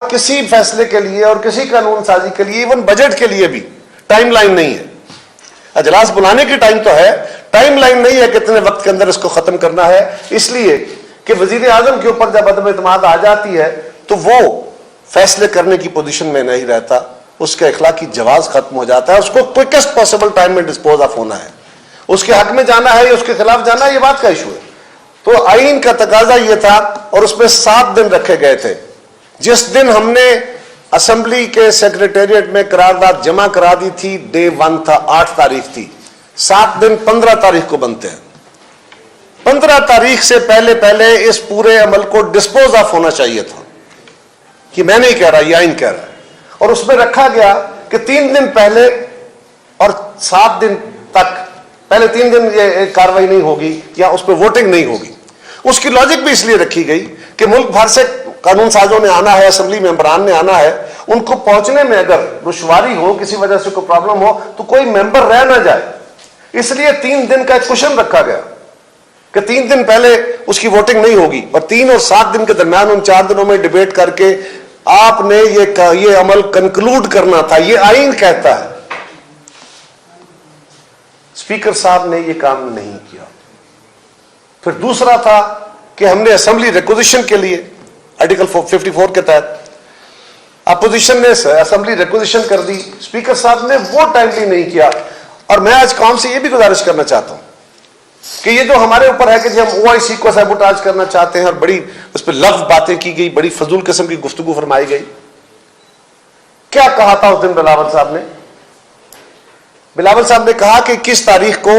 کسی فیصلے کے لیے اور کسی قانون سازی کے لیے ایون بجٹ کے لیے بھی ٹائم لائن نہیں ہے. اجلاس بلانے کی ٹائم تو ہے, ٹائم لائن نہیں ہے کہ اتنے وقت کے اندر اس کو ختم کرنا ہے, اس لیے کہ وزیر اعظم کے اوپر جب عدم اعتماد آ جاتی ہے تو وہ فیصلے کرنے کی پوزیشن میں نہیں رہتا, اس کا اخلاقی جواز ختم ہو جاتا ہے, اس کو کوئکسٹ پاسبل ٹائم میں ڈسپوز آف ہونا ہے, اس کے حق میں جانا ہے یا اس کے خلاف جانا ہے, یہ بات کا ایشو ہے. تو آئین کا تقاضا یہ تھا اور اس میں 7 دن رکھے گئے تھے. جس دن ہم نے اسمبلی کے سیکریٹریٹ میں قرارداد جمع کرا دی تھی, ڈے 1 تھا, 8 تاریخ تھی, 7 دن 15 تاریخ کو بنتے ہیں. 15 تاریخ سے پہلے اس پورے عمل کو ڈسپوز آف ہونا چاہیے تھا. کہ میں نہیں کہہ رہا, یہ آئین کہہ رہا ہے. اور اس میں رکھا گیا کہ 3 دن پہلے اور 7 دن تک, پہلے 3 دن یہ کاروائی نہیں ہوگی یا اس پہ ووٹنگ نہیں ہوگی. اس کی لاجک بھی اس لیے رکھی گئی کہ ملک بھر سے قانون سازوں نے آنا ہے, اسمبلی ممبران نے آنا ہے, ان کو پہنچنے میں اگر دشواری ہو, کسی وجہ سے کوئی پرابلم ہو تو کوئی ممبر رہ نہ جائے. اس لیے 3 دن کا ایک کوشن رکھا گیا کہ 3 دن پہلے اس کی ووٹنگ نہیں ہوگی, اور 3 اور 7 دن کے درمیان ان 4 دنوں میں ڈیبیٹ کر کے آپ نے یہ عمل کنکلوڈ کرنا تھا. یہ آئین کہتا ہے. اسپیکر صاحب نے یہ کام نہیں کیا. پھر دوسرا تھا کہ ہم نے اسمبلی ریکوزیشن کے لیے آرٹیکل 54 کے تحت اپوزیشن نے اسمبلی ریکوزیشن کر دی, اسپیکر صاحب نے وہ ٹائملی نہیں کیا. اور میں آج قوم سے یہ بھی گزارش کرنا چاہتا ہوں کہ یہ جو ہمارے اوپر ہے کہ جی ہم OIC کو سیبوٹاج کرنا چاہتے ہیں اور بڑی اس پہ لفظ باتیں کی گئی, بڑی فضول قسم کی گفتگو فرمائی گئی. کیا کہا تھا اس دن بلاول صاحب نے؟ بلاول صاحب نے کہا کہ 21 تاریخ کو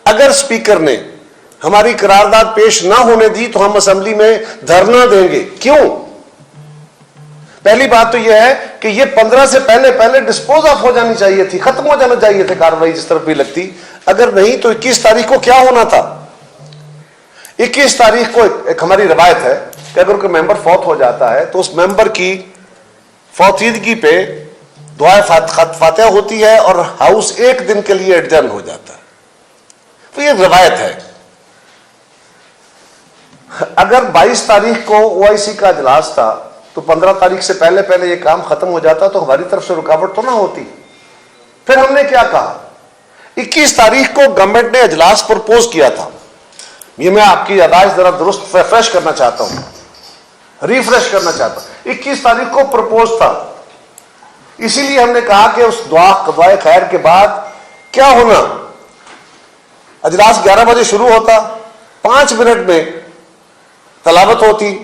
اگر اسپیکر نے ہماری قرارداد پیش نہ ہونے دی تو ہم اسمبلی میں دھرنا دیں گے. کیوں؟ پہلی بات تو یہ ہے کہ یہ 15 سے پہلے ڈسپوز آف ہو جانی چاہیے تھی, ختم ہو جانا چاہیے تھے کاروائی جس طرف بھی لگتی. اگر نہیں تو 21 تاریخ کو کیا ہونا تھا؟ 21 تاریخ کو ایک ہماری روایت ہے کہ اگر کوئی ممبر فوت ہو جاتا ہے تو اس ممبر کی فوتیدگی پہ دعائے فاتحہ ہوتی ہے اور ہاؤس 1 دن کے لیے ایڈجرن ہو جاتا ہے. تو یہ روایت ہے. اگر 22 تاریخ کو OIC کا اجلاس تھا تو 15 تاریخ سے پہلے یہ کام ختم ہو جاتا تو ہماری طرف سے رکاوٹ تو نہ ہوتی. پھر ہم نے کیا کہا؟ 21 تاریخ کو گورنمنٹ نے اجلاس پرپوز کیا تھا. یہ میں آپ کی یادداشت ذرا درست ریفریش کرنا چاہتا ہوں, ریفریش کرنا چاہتا ہوں. 21 تاریخ کو پرپوز تھا, اسی لیے ہم نے کہا کہ اس دعائے خیر کے بعد کیا ہونا, اجلاس 11 بجے شروع ہوتا, 5 منٹ میں تلاوت ہوتی,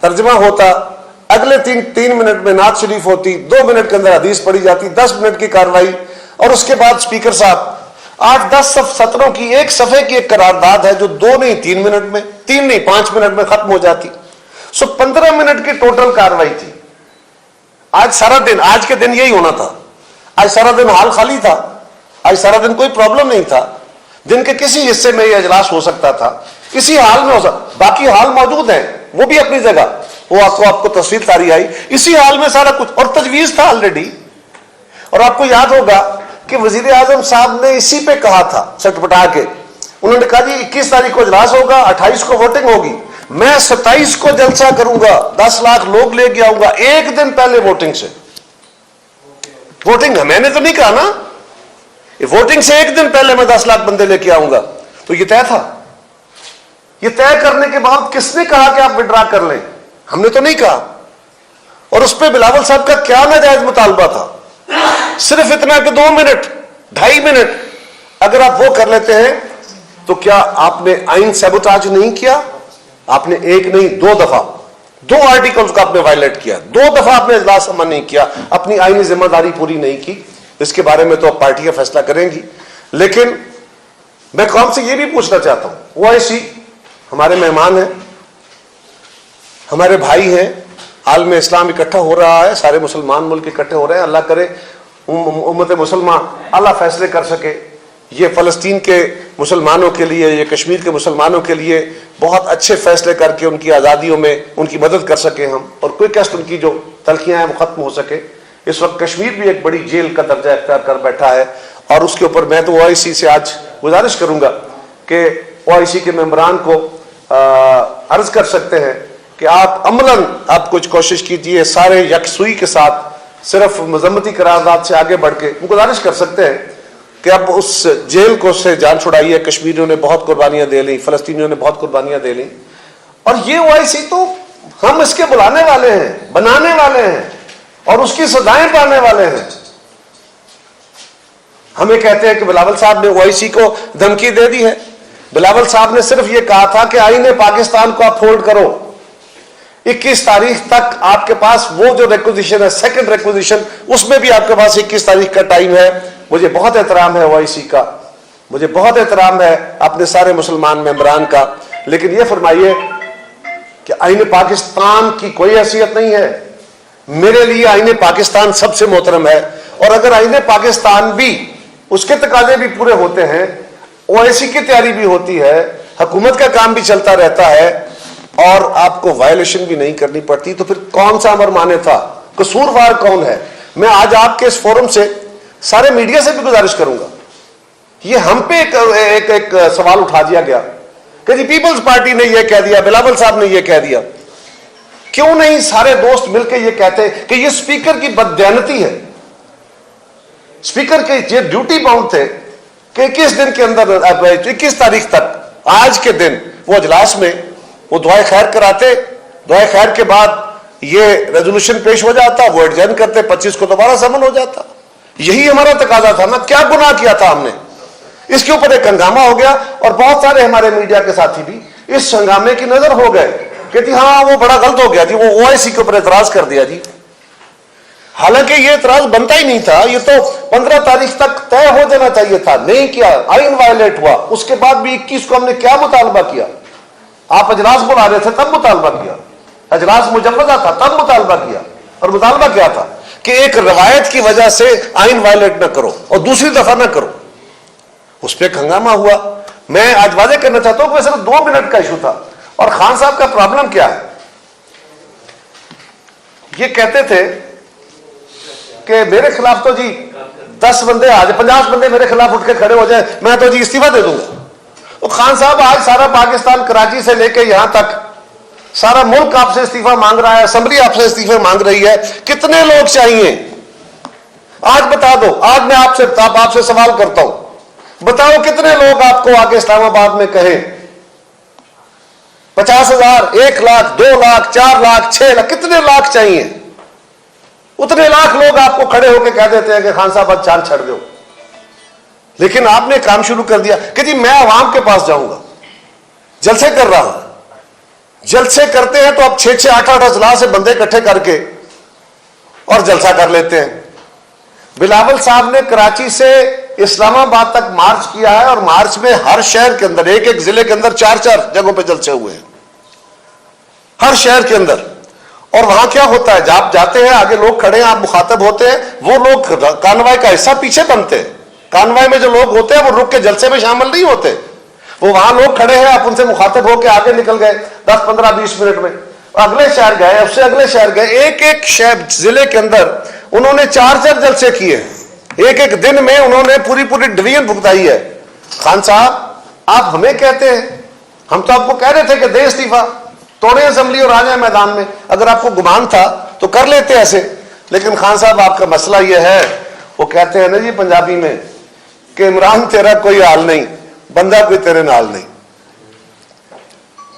ترجمہ ہوتا, اگلے 3 منٹ میں نعت شریف ہوتی, 2 منٹ کے اندر حدیث پڑھی جاتی, 10 منٹ کی کاروائی, اور اس کے بعد اسپیکر صاحب 8-10 سطروں کی ایک صفحے کی ایک قرارداد ہے جو 2 نہیں 3 منٹ میں, 3 نہیں 5 منٹ میں ختم ہو جاتی. 15 منٹ کی ٹوٹل کاروائی تھی. آج سارا دن, آج کے دن یہی ہونا تھا. آج سارا دن حال خالی تھا, آج سارا دن کوئی پرابلم نہیں تھا. دن کے کسی حصے میں یہ اجلاس ہو سکتا تھا, کسی حال میں ہو سکتا, باقی حال موجود ہیں وہ بھی اپنی جگہ, وہ آپ کو تصویر تاری آئی, اسی حال میں سارا کچھ, اور تجویز تھا آلریڈی. اور آپ کو یاد ہوگا کہ وزیر اعظم صاحب نے اسی پہ کہا تھا سٹپٹا کے, انہوں نے کہا جی 21 تاریخ کو اجلاس ہوگا, 28 کو ووٹنگ ہوگی, میں 27 کو جلسہ کروں گا, 10 لاکھ لوگ لے کے آؤں گا 1 دن پہلے ووٹنگ سے. ووٹنگ میں نے تو نہیں کہا نا, ووٹنگ سے 1 دن پہلے میں 10 لاکھ بندے لے کے آؤں گا. تو یہ طے تھا. یہ طے کرنے کے بعد کس نے کہا کہ آپ وڈرا کر لیں؟ ہم نے تو نہیں کہا. اور اس پہ بلاول صاحب کا کیا ناجائز مطالبہ تھا؟ صرف اتنا کہ 2 منٹ 2.5 منٹ اگر آپ وہ کر لیتے ہیں تو کیا آپ نے آئین سیبوٹاج نہیں کیا؟ آپ نے 1 نہیں 2 دفعہ 2 آرٹیکلز کا آپ نے وائلیٹ کیا, 2 دفعہ آپ نے اجلاس عمل نہیں کیا, اپنی آئینی ذمہ داری پوری نہیں کی. اس کے بارے میں تو اب پارٹیاں فیصلہ کریں گی. لیکن میں قوم سے یہ بھی پوچھنا چاہتا ہوں, OIC ہمارے مہمان ہیں, ہمارے بھائی ہیں, عالم اسلام اکٹھا ہو رہا ہے, سارے مسلمان ملک اکٹھے ہو رہے ہیں. اللہ کرے امت مسلمان اللہ فیصلے کر سکے, یہ فلسطین کے مسلمانوں کے لیے, یہ کشمیر کے مسلمانوں کے لیے بہت اچھے فیصلے کر کے ان کی آزادیوں میں ان کی مدد کر سکے ہم, اور کوئکسٹ ان کی جو تلخیاں ہیں وہ ختم ہو سکے. اس وقت کشمیر بھی ایک بڑی جیل کا درجہ اختیار کر بیٹھا ہے, اور اس کے اوپر میں تو OIC سے آج گزارش کروں گا کہ OIC کے ممبران کو عرض کر سکتے ہیں کہ آپ عملاً آپ کچھ کوشش کیجئے سارے یکسوئی کے ساتھ صرف مذمتی قرارداد سے آگے بڑھ کے گزارش کر سکتے ہیں کہ اب اس جیل کو سے جان چھڑائیے. کشمیریوں نے بہت قربانیاں دے لیں, فلسطینیوں نے بہت قربانیاں دے لیں, اور یہ OIC تو ہم اس کے بلانے والے ہیں, بنانے والے ہیں اور اس کی سزائیں پانے والے ہیں. ہمیں کہتے ہیں کہ بلاول صاحب نے OIC کو دھمکی دے دی ہے. بلاول صاحب نے صرف یہ کہا تھا کہ آئین پاکستان کو آپ ہولڈ کرو, 21 تاریخ تک آپ کے پاس وہ جو ریکوزیشن ہے, سیکنڈ ریکوزیشن, اس میں بھی آپ کے پاس 21 تاریخ کا ٹائم ہے. مجھے بہت احترام ہے OIC کا, مجھے بہت احترام ہے اپنے سارے مسلمان ممبران کا, لیکن یہ فرمائیے کہ آئین پاکستان کی کوئی حیثیت نہیں ہے. میرے لیے آئین پاکستان سب سے محترم ہے, اور اگر آئین پاکستان بھی اس کے تقاضے بھی پورے ہوتے ہیں, OIC کی تیاری بھی ہوتی ہے, حکومت کا کام بھی چلتا رہتا ہے, اور آپ کو وائلیشن بھی نہیں کرنی پڑتی, تو پھر کون سا امر مانے تھا؟ قصوروار کون ہے؟ میں آج آپ کے اس فورم سے سارے میڈیا سے بھی گزارش کروں گا. یہ ہم پہ ایک سوال اٹھا دیا گیا کہ جی پیپلز پارٹی نے یہ کہہ دیا, بلاول صاحب نے یہ کہہ دیا. کیوں نہیں سارے دوست مل کے یہ کہتے کہ یہ اسپیکر کی بددیانتی ہے؟ اسپیکر کے یہ ڈیوٹی باؤنڈ تھے کہ 21 دن کے اندر, 21 تاریخ تک, آج کے دن وہ اجلاس میں وہ دعائے خیر کراتے, دعائے خیر کے بعد یہ ریزولوشن پیش ہو جاتا, وہ ایڈجرن کرتے, 25 کو دوبارہ سمن ہو جاتا. یہی ہمارا تقاضا تھا نا. کیا گناہ کیا تھا ہم نے؟ اس کے اوپر ایک ہنگامہ ہو گیا, اور بہت سارے ہمارے میڈیا کے ساتھی بھی اس ہنگامے کی نظر ہو گئے کہ جی ہاں وہ بڑا غلط ہو گیا جی, وہ OIC کے اوپر اعتراض کر دیا جی. حالانکہ یہ اعتراض بنتا ہی نہیں تھا, یہ تو 15 تاریخ تک طے ہو جانا چاہیے تھا, نہیں کیا, آئین وائلیٹ ہوا. اس کے بعد بھی 21 کو ہم نے کیا مطالبہ کیا؟ آپ اجلاس بلا رہے تھے تب مطالبہ کیا, اجلاس مجوزہ تھا تب مطالبہ کیا, اور مطالبہ کیا تھا کہ ایک روایت کی وجہ سے آئین وائلیٹ نہ کرو اور دوسری دفعہ نہ کرو. اس پہ ایک ہنگامہ ہوا. میں آج واضح کرنا چاہتا ہوں کہ صرف 2 منٹ کا ایشو تھا. اور خان صاحب کا پرابلم کیا ہے؟ یہ کہتے تھے کہ میرے خلاف تو جی 10 بندے آ جائیں, 50 بندے میرے خلاف اٹھ کے کھڑے ہو جائیں, میں تو جی استعفیٰ دے دوں گا. اور خان صاحب آج سارا پاکستان, کراچی سے لے کے یہاں تک سارا ملک آپ سے استعفیٰ مانگ رہا ہے, اسمبلی آپ سے استعفے مانگ رہی ہے. کتنے لوگ چاہیے آج بتا دو. آج میں آپ سے سوال کرتا ہوں, بتاؤ کتنے لوگ آپ کو آگے اسلام آباد میں کہیں 50,000, 1 لاکھ, 2 لاکھ, 4 لاکھ, 6 لاکھ, کتنے لاکھ چاہیے؟ اتنے لاکھ لوگ آپ کو کھڑے ہو کے کہہ دیتے ہیں کہ خان صاحب آج چاند چھڑ دو. لیکن آپ نے کام شروع کر دیا کہ جی میں عوام کے پاس جاؤں گا, جلسے کر رہا ہوں. جلسے کرتے ہیں تو اب 6-6, 8-8 اضلاع سے بندے اکٹھے کر کے اور جلسہ کر لیتے ہیں. بلاول صاحب نے کراچی سے اسلام آباد تک مارچ کیا ہے, اور مارچ میں ہر شہر کے اندر, ایک ضلع کے اندر 4 جگہوں پہ جلسے ہوئے ہیں, ہر شہر کے اندر. اور وہاں کیا ہوتا ہے, جب جاتے ہیں آگے لوگ کھڑے ہیں, آپ مخاطب ہوتے ہیں, وہ لوگ کانوائی کا حصہ پیچھے بنتے ہیں. کانوائی میں جو لوگ ہوتے ہیں وہ رک کے جلسے میں شامل نہیں ہوتے, وہ وہاں لوگ کھڑے ہیں, آپ ان سے مخاطب ہو کے آگے نکل گئے 10, 15, 20 منٹ میں, اگلے شہر گئے, اس سے اگلے شہر گئے. ایک شہر ضلع کے اندر انہوں نے 4 جلسے کیے, ایک دن میں انہوں نے پوری ڈویژن بھگتائی ہے. خان صاحب آپ ہمیں کہتے ہیں, ہم تو آپ کو کہہ رہے تھے کہ دے استعفیٰ, توڑے اسمبلی اور آ جائیں میدان میں. اگر آپ کو گمان تھا تو کر لیتے ایسے. لیکن خان صاحب آپ کا مسئلہ یہ ہے, وہ کہتے ہیں نا جی پنجابی میں کہ عمران تیرا کوئی حال نہیں, بندہ کوئی تیرے نال نہیں.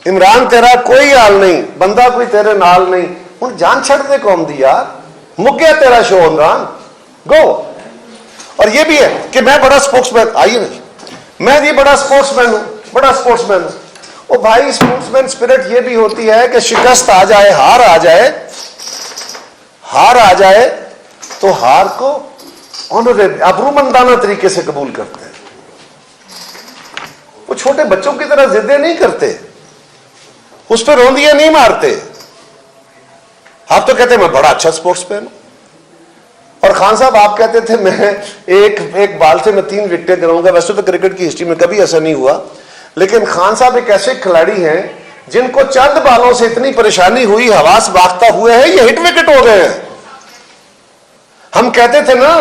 عمران تیرا کوئی حال نہیں, بندہ کوئی تیرے نال نہیں. ہوں جان چھڑ دے قوم دی یار, مک گیا تیرا شو عمران, گو. اور یہ بھی ہے کہ میں بڑا سپوکس مین, آئیے نا, میں یہ بڑا سپورٹس مین ہوں, بڑا سپورٹس مین ہوں. او بھائی سپورٹس مین اسپرٹ یہ بھی ہوتی ہے کہ شکست آ جائے, ہار آ جائے تو ہار کو ابرومندانہ طریقے سے قبول کرتے ہیں. وہ چھوٹے بچوں کی طرح ضدیں نہیں کرتے, اس پہ روندیاں نہیں مارتے. آپ تو کہتے ہیں میں بڑا اچھا سپورٹس مین ہوں. اور خان صاحب آپ کہتے تھے میں ایک بال سے میں 3 وکٹیں گراؤں گا. ویسے تو کرکٹ کی ہسٹری میں کبھی ایسا نہیں ہوا, لیکن خان صاحب ایک ایسے کھلاڑی ہیں جن کو چند بالوں سے اتنی پریشانی ہوئی, حواس باختہ ہوئے ہیں, یہ ہٹ وکٹ ہو گئے ہیں. ہم کہتے تھے نا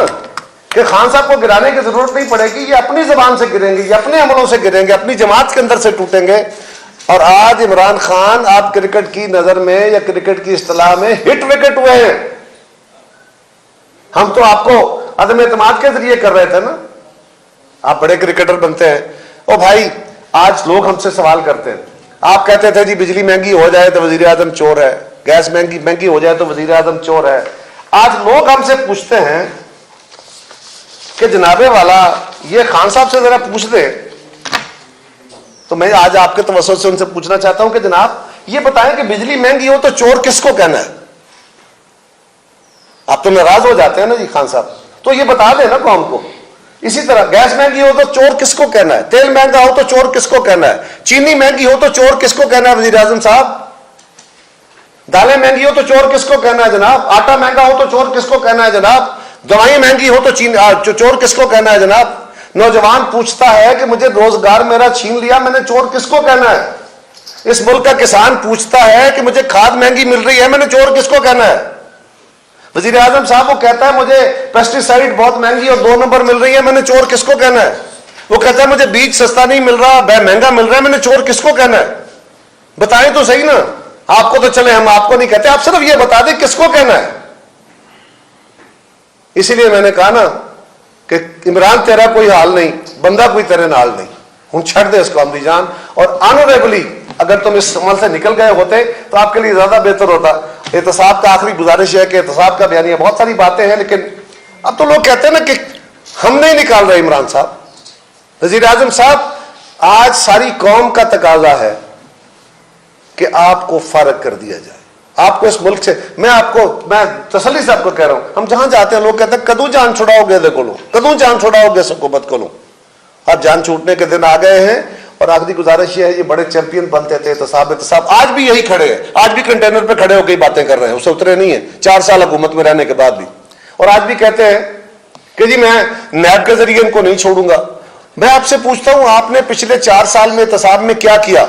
کہ خان صاحب کو گرانے کی ضرورت نہیں پڑے گی, یہ اپنی زبان سے گریں گے, یہ اپنے عملوں سے گریں گے, اپنی جماعت کے اندر سے ٹوٹیں گے. اور آج عمران خان آپ کرکٹ کی نظر میں یا کرکٹ کی اصطلاح میں ہٹ وکٹ ہوئے ہیں. ہم تو آپ کو عدم اعتماد کے ذریعے کر رہے تھے نا. آپ بڑے کرکٹر بنتے ہیں. او بھائی آج لوگ ہم سے سوال کرتے ہیں, آپ کہتے تھے جی بجلی مہنگی ہو جائے تو وزیر اعظم چور ہے, گیس مہنگی ہو جائے تو وزیر اعظم چور ہے. آج لوگ ہم سے پوچھتے ہیں کہ جناب والا یہ خان صاحب سے ذرا پوچھ دے. تو میں آج آپ کے توسط سے ان سے پوچھنا چاہتا ہوں کہ جناب یہ بتائیں کہ بجلی مہنگی ہو تو چور کس کو کہنا ہے؟ آپ تو ناراض ہو جاتے ہیں نا جی خان صاحب, تو یہ بتا دیں نا قوم کو. اسی طرح گیس مہنگی ہو تو چور کس کو کہنا ہے؟ تیل مہنگا ہو تو چور کس کو کہنا ہے؟ چینی مہنگی ہو تو چور کس کو کہنا ہے وزیر اعظم صاحب؟ دالیں مہنگی ہو تو چور کس کو کہنا ہے جناب؟ آٹا مہنگا ہو تو چور کس کو کہنا ہے جناب؟ دوائیں مہنگی ہو تو چور کس کو کہنا ہے جناب؟ نوجوان پوچھتا ہے کہ مجھے روزگار میرا چھین لیا, میں نے چور کس کو کہنا ہے؟ اس ملک کا کسان پوچھتا ہے کہ مجھے کھاد مہنگی مل رہی ہے, میں نے چور کس کو کہنا ہے؟ وزیر اعظم صاحب وہ کہتا ہے مجھے پیسٹی سائیڈ بہت مہنگی اور 2 نمبر مل رہی ہے, میں نے چور کس کو کہنا ہے؟ وہ کہتا ہے مجھے بیج سستا نہیں مل رہا, مہنگا مل رہا ہے, میں نے چور کس کو کہنا ہے؟ بتائیں تو صحیح نا. آپ کو تو چلے ہم آپ کو نہیں کہتے, آپ صرف یہ بتا دیں کس کو کہنا ہے. اسی لیے میں نے کہا نا کہ عمران تیرا کوئی حال نہیں, بندہ کوئی تیرے نال نہیں, ہوں چھڑ دے اس کو عمری جان. اور آنریبلی اگر تم اس عمل سے نکل گئے ہوتے تو آپ کے لیے زیادہ بہتر ہوتا. احتساب کا آخری گزارش ہے کہ احتساب کا بیانیہ بہت ساری باتیں ہیں, لیکن اب تو لوگ کہتے ہیں نا کہ ہم نہیں نکال رہے عمران صاحب. وزیر اعظم صاحب آج ساری قوم کا تقاضا ہے کہ آپ کو فارغ کر دیا جائے, آپ کو اس ملک سے. میں تسلی سے آپ کو کہہ رہا ہوں, ہم جہاں جاتے ہیں لوگ کہتے ہیں کدوں جان چھڑاؤ گے دے کو لو, کدوں جان چھڑاؤ گے حکومت کو لو. اب جان چھوٹنے کے دن آ گئے ہیں. اور آخری گزارش یہ ہے, یہ بڑے چیمپئن بنتے تھے احتساب آج بھی یہی کھڑے ہیں, آج بھی کنٹینر پہ کھڑے ہو کے باتیں کر رہے ہیں, اسے اترے نہیں ہیں 4 سال حکومت میں رہنے کے بعد بھی. اور آج بھی کہتے ہیں کہ جی میں نیب کے ذریعے ان کو نہیں چھوڑوں گا. میں آپ سے پوچھتا ہوں آپ نے پچھلے 4 سال میں احتساب میں کیا کیا؟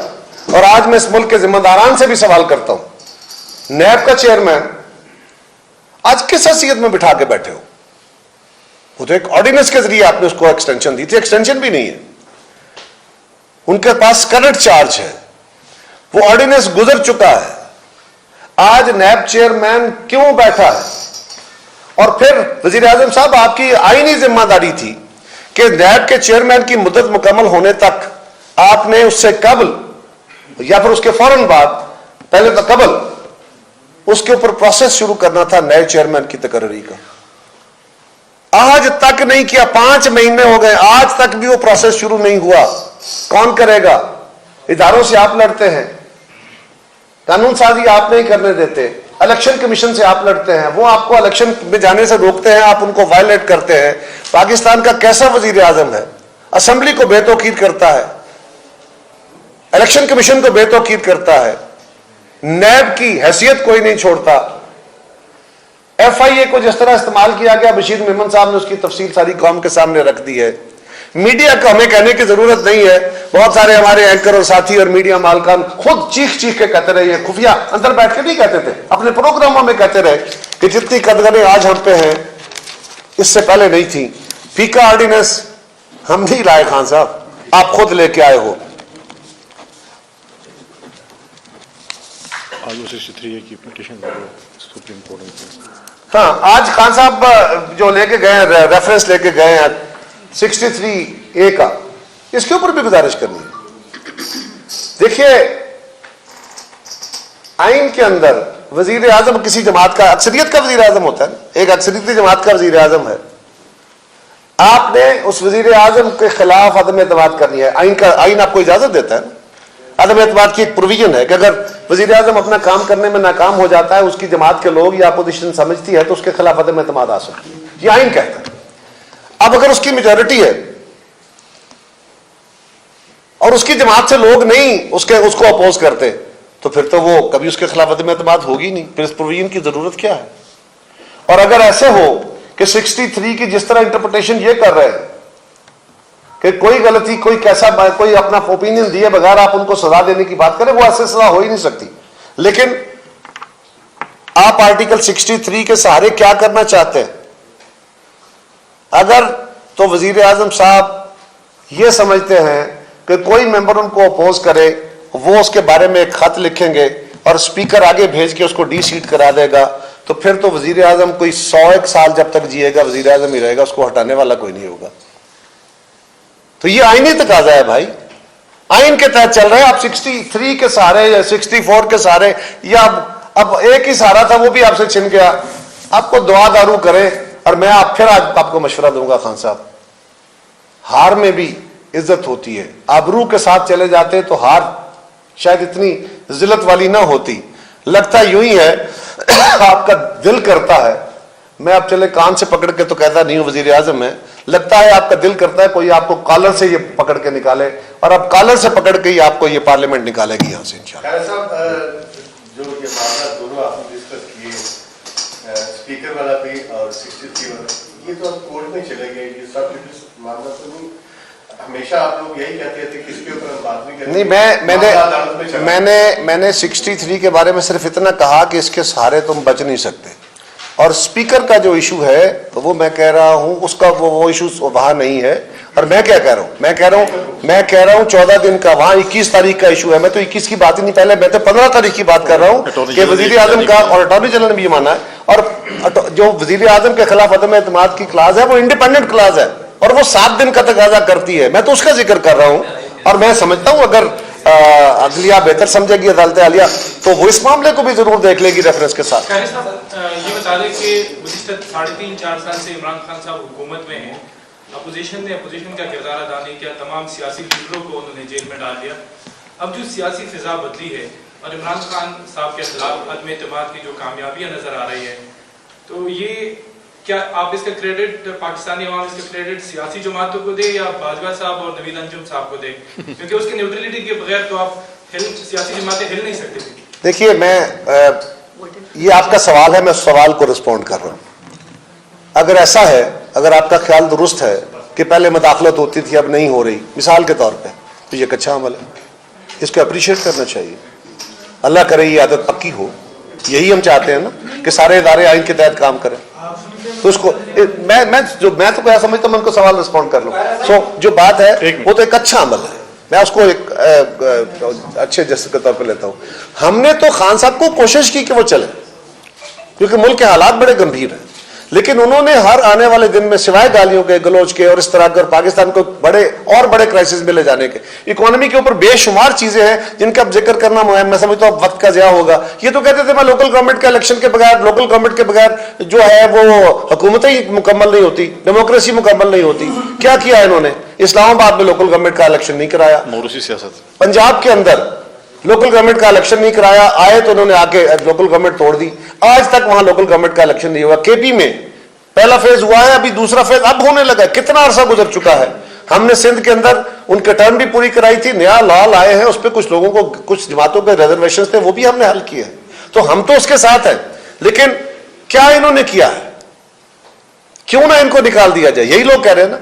اور آج میں اس ملک کے ذمہ داران سے بھی سوال کرتا ہوں, نیب کا چیئرمین آج کس حیثیت میں بٹھا کے بیٹھے ہو؟ وہ تو ایک آرڈیننس کے ذریعے آپ نے اس کو ایکسٹینشن دی تھی, ایکسٹینشن بھی نہیں ہے. ان کے پاس کرنٹ چارج ہے, وہ آرڈیننس گزر چکا ہے. آج نیب چیئرمین کیوں بیٹھا ہے؟ اور پھر وزیر اعظم صاحب آپ کی آئینی ذمہ داری تھی کہ نیب کے چیئرمین کی مدت مکمل ہونے تک آپ نے اس سے قبل یا پھر اس کے فوراً بعد, پہلے تو قبل, اس کے اوپر پروسیس شروع کرنا تھا نئے چیئرمین کی تقرری کا. آج تک نہیں کیا, 5 مہینے ہو گئے, آج تک بھی وہ پروسیس شروع نہیں ہوا. کون کرے گا؟ اداروں سے آپ لڑتے ہیں, قانون سازی آپ نہیں کرنے دیتے, الیکشن کمیشن سے آپ لڑتے ہیں, وہ آپ کو الیکشن میں جانے سے روکتے ہیں, آپ ان کو وائلیٹ کرتے ہیں. پاکستان کا کیسا وزیر اعظم ہے؟ اسمبلی کو بے توقیر کرتا ہے, الیکشن کمیشن کو بے توقیر کرتا ہے, نیب کی حیثیت کوئی نہیں چھوڑتا. ایف آئی اے کو جس طرح استعمال کیا گیا, بشیر میمن صاحب نے اس کی تفصیل ساری قوم کے سامنے رکھ دی ہے. میڈیا کو ہمیں کہنے کی ضرورت نہیں ہے, بہت سارے ہمارے اینکر اور ساتھی اور میڈیا مالکان خود چیخ کے کہتے رہے, یہ خفیہ اندر بیٹھ کے نہیں کہتے تھے, اپنے پروگراموں میں کہتے رہے کہ جتنی قدریں آج ہم پہ ہیں اس سے پہلے نہیں تھی. فیکا آرڈیننس ہم نہیں لائے خان صاحب, آپ خود لے کے آئے ہو. ہاں آج خان صاحب جو لے کے گئے ریفرنس لے کے گئے ہیں 63A کا, اس کے اوپر بھی گزارش کرنی ہے. دیکھیے آئین کے اندر وزیر اعظم کسی جماعت کا, اکثریت کا وزیر اعظم ہوتا ہے, ایک اکثریتی جماعت کا وزیر اعظم ہے. آپ نے اس وزیر اعظم کے خلاف عدم اعتماد کرنی ہے. آئین آپ کو اجازت دیتا ہے. عدم اعتماد کی ایک پروویژن ہے کہ اگر وزیر اعظم اپنا کام کرنے میں ناکام ہو جاتا ہے, اس کی جماعت کے لوگ یا اپوزیشن سمجھتی ہے, تو اس کے خلاف عدم اعتماد آ سکتی ہے. یہ آئین کہتا ہے. اب اگر اس کی میجورٹی ہے اور اس کی جماعت سے لوگ نہیں اس کو اپوز کرتے, تو پھر تو وہ کبھی اس کے خلاف عدم اعتماد ہوگی نہیں. پھر اس پروویژن کی ضرورت کیا ہے؟ اور اگر ایسے ہو کہ 63 کی جس طرح انٹرپریٹیشن یہ کر رہے ہیں کہ کوئی غلطی, کوئی کیسا, کوئی اپنا اوپینین دیے بغیر آپ ان کو سزا دینے کی بات کریں, وہ ایسے سزا ہو ہی نہیں سکتی. لیکن آپ آرٹیکل 63 کے سہارے کیا کرنا چاہتے ہیں؟ اگر تو وزیر اعظم صاحب یہ سمجھتے ہیں کہ کوئی ممبر ان کو اپوز کرے وہ اس کے بارے میں ایک خط لکھیں گے اور اسپیکر آگے بھیج کے اس کو ڈی سیٹ کرا دے گا, تو پھر تو وزیر اعظم کوئی 101 سال جب تک جیے گا وزیر اعظم ہی رہے گا, اس کو ہٹانے والا کوئی نہیں ہوگا. تو یہ آئینی تقاضا ہے بھائی, آئین کے تحت چل رہے ہیں. آپ 63 کے سہارے یا 64 کے سہارے, یا اب ایک ہی سہارا تھا وہ بھی آپ سے چھن گیا. آپ کو دعا دارو کریں. اور میں آج آپ کو مشورہ دوں گا خان صاحب, ہار میں بھی عزت ہوتی ہے. آبرو کے ساتھ چلے جاتے تو ہار شاید اتنی ذلت والی نہ ہوتی. لگتا یوں ہی ہے آپ کا دل کرتا ہے, میں اب چلے کان سے پکڑ کے تو کہتا نہیں ہوں وزیر اعظم ہے, لگتا ہے آپ کا دل کرتا ہے کوئی آپ کو کالر سے یہ پکڑ کے نکالے, اور اب کالر سے پکڑ کے ہی آپ کو یہ پارلیمنٹ نکالے گی یہاں سے انشاءاللہ. صاحب جو یہ معاملہ دونوں آپ نے ڈسکس کیے, اسپیکر والا بھی اور 63 والا, یہ تو اب کورٹ میں چلے گئے, یہ سب معاملہ تو نہیں. ہمیشہ آپ لوگ یہی کہتے تھے کہ اس کے اوپر ہم بات نہیں کریں. نہیں, میں نے 63 کے بارے میں صرف اتنا کہا کہ اس کے سہارے تم بچ نہیں سکتے, اور اسپیکر کا جو ایشو ہے تو وہ میں کہہ رہا ہوں اس کا وہ ایشو وہاں نہیں ہے. اور میں کیا کہہ رہا ہوں, میں کہہ رہا ہوں 14 دن کا, وہاں 21 تاریخ کا ایشو ہے. میں تو 21 کی بات ہی نہیں, پہلے میں تو 15 تاریخ کی بات کر رہا ہوں کہ وزیر اعظم کا, اور اٹارنی جنرل نے بھی یہ مانا ہے, اور جو وزیر اعظم کے خلاف عدم اعتماد کی کلاز ہے وہ انڈیپینڈنٹ کلاز ہے, اور وہ 7 دن کا تقاضا کرتی ہے. میں تو اس کا ذکر کر رہا ہوں, اور میں سمجھتا ہوں اگر عدلیہ بہتر سمجھے گی, عدالت عالیہ, تو وہ اس معاملے کو بھی ضرور دیکھ لے گی ریفرنس کے ساتھ. یہ بتا دیں کہ گزشتہ 3.5-4 سال سے عمران خان صاحب حکومت میں ہیں, اپوزیشن نے اپوزیشن کا کردار ادا نہیں کیا, تمام سیاسی لیڈروں کو انہوں نے جیل میں ڈال دیا. اب جو سیاسی فضا بدلی ہے اور عمران خان صاحب کے خلاف عدم اعتماد کی جو کامیابیاں نظر آ رہی ہیں, تو یہ کیا آپ اس کا کریڈٹ پاکستانی عوام اس کا کریڈٹ سیاسی جماعتوں کو دے یا باجوہ صاحب اور نوید انجم صاحب کو دے, کیونکہ اس کی نیوٹرلٹی کے بغیر تو آپ سیاسی جماعتیں ہل نہیں سکتے تھے. دیکھیے, یہ آپ کا سوال ہے, میں اس سوال کو رسپونڈ کر رہا ہوں. اگر ایسا ہے, اگر آپ کا خیال درست ہے کہ پہلے مداخلت ہوتی تھی اب نہیں ہو رہی مثال کے طور پہ, تو یہ ایک اچھا عمل ہے, اس کو اپریشیٹ کرنا چاہیے. اللہ کرے یہ عادت پکی ہو, یہی ہم چاہتے ہیں نا کہ سارے ادارے آئین کے تحت کام کریں. تو اس کو میں تو کیا سمجھتا ہوں, میں ان کو سوال رسپونڈ کر لوں. سو جو بات ہے وہ تو ایک اچھا عمل ہے, میں اس کو ایک اچھے جسٹ کے طور پہ لیتا ہوں. ہم نے تو خان صاحب کو کوشش کی کہ وہ چلے, کیونکہ ملک کے حالات بڑے گمبھیر ہیں, لیکن انہوں نے ہر آنے والے دن میں سوائے گالیوں کے, گلوچ کے اور اس طرح کے, اور پاکستان کو بڑے کرائسس میں لے جانے کے, اکانومی کے اوپر بے شمار چیزیں ہیں جن کا اب ذکر کرنا میں سمجھتا ہوں وقت کا ضیاع ہوگا. یہ تو کہتے تھے میں لوکل گورنمنٹ کے الیکشن کے بغیر, لوکل گورنمنٹ کے بغیر جو ہے وہ حکومت ہی مکمل نہیں ہوتی, ڈیموکریسی مکمل نہیں ہوتی. کیا کیا انہوں نے؟ اسلام آباد میں لوکل گورنمنٹ کا الیکشن نہیں کرایا, موروثی سیاست. پنجاب کے اندر لوکل گورنمنٹ کا الیکشن نہیں کرایا, آئے تو انہوں نے آ کے لوکل گورنمنٹ توڑ دی, آج تک وہاں لوکل گورنمنٹ کا الیکشن نہیں ہوا. کے پی میں پہلا فیز ہوا ہے, ابھی دوسرا فیز اب ہونے لگا. کتنا عرصہ گزر چکا ہے. ہم نے سندھ کے اندر ان کے ٹرم بھی پوری کرائی تھی, نیا لا لائے ہیں, اس پہ کچھ لوگوں کو, کچھ جماعتوں کے ریزرویشن تھے, وہ بھی ہم نے حل کیے ہیں. تو ہم تو اس کے ساتھ ہیں, لیکن کیا انہوں نے کیا ہے؟ کیوں نہ ان کو نکال دیا جائے. یہی لوگ کہہ رہے ہیں نا,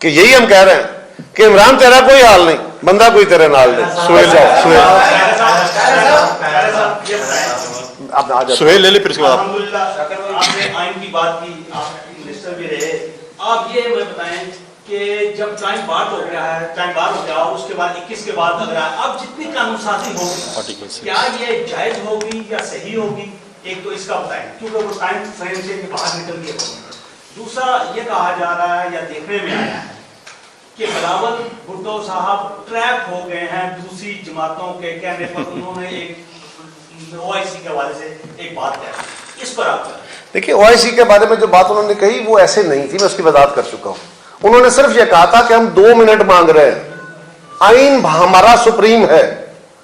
کہ یہی ہم کہہ رہے ہیں کہ عمران تیرا کوئی حال نہیں, بندہ کوئی تیرے نال نہیں. سہیل لے لے پھر اس کے بعد. آپ نے آئین کی بات کی, آپ منسٹر بھی رہے, آپ یہ مجھے بتائیں کہ جب ٹائم بار ہو گیا اور اس کے بعد 21 کے بعد اگر اب جتنی قانون سازی ہوگی کیا یہ جائز ہوگی یا صحیح ہوگی؟ ایک تو اس کا بتائیں, کیونکہ وہ ٹائم فریم سے باہر نکل گیا. دوسرا یہ کہا جا رہا ہے یا دیکھنے میں آیا ہے کہ بلاول بھٹو صاحب ٹریپ ہو گئے ہیں دوسری جماعتوں کے کہنے پر. انہوں نے ایک OIC کے حوالے سے ایک بات کہی, اس پر آپ دیکھیے, OIC کے بارے میں جو بات انہوں نے کہی وہ ایسے نہیں تھی, میں اس کی وضاحت کر چکا ہوں. انہوں نے صرف یہ کہا تھا کہ ہم 2 منٹ مانگ رہے ہیں, آئین ہمارا سپریم ہے,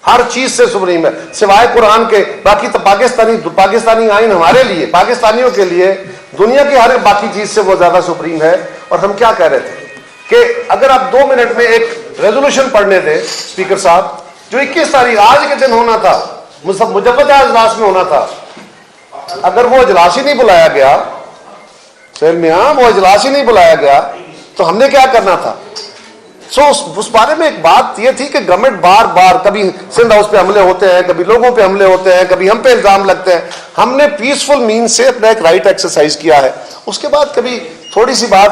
ہر چیز سے سپریم ہے سوائے قرآن کے. باقی تو پاکستانی آئین ہمارے لیے, پاکستانیوں کے لیے دنیا کی ہر باقی چیز سے وہ زیادہ سپریم ہے. اور ہم کیا کہہ رہے تھے کہ اگر آپ 2 منٹ میں ایک ریزولوشن پڑھنے تھے اسپیکر صاحب, جو 21 تاریخ آج کے دن ہونا تھا, مجوزہ اجلاس میں ہونا تھا, اگر وہ اجلاس ہی نہیں بلایا گیا, سہیل میاں وہ اجلاس ہی نہیں بلایا گیا, تو ہم نے کیا کرنا تھا؟ اس بارے میں ایک بات یہ تھی کہ گورنمنٹ بار بار کبھی سندھ ہاؤس پہ حملے ہوتے ہیں, کبھی لوگوں پہ حملے ہوتے ہیں, کبھی ہم پہ الزام لگتے ہیں. ہم نے پیسفل مین سے اپنا ایک رائٹ ایکسرسائز کیا ہے. اس کے بعد کبھی تھوڑی سی بات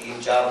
3-4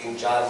3-4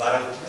12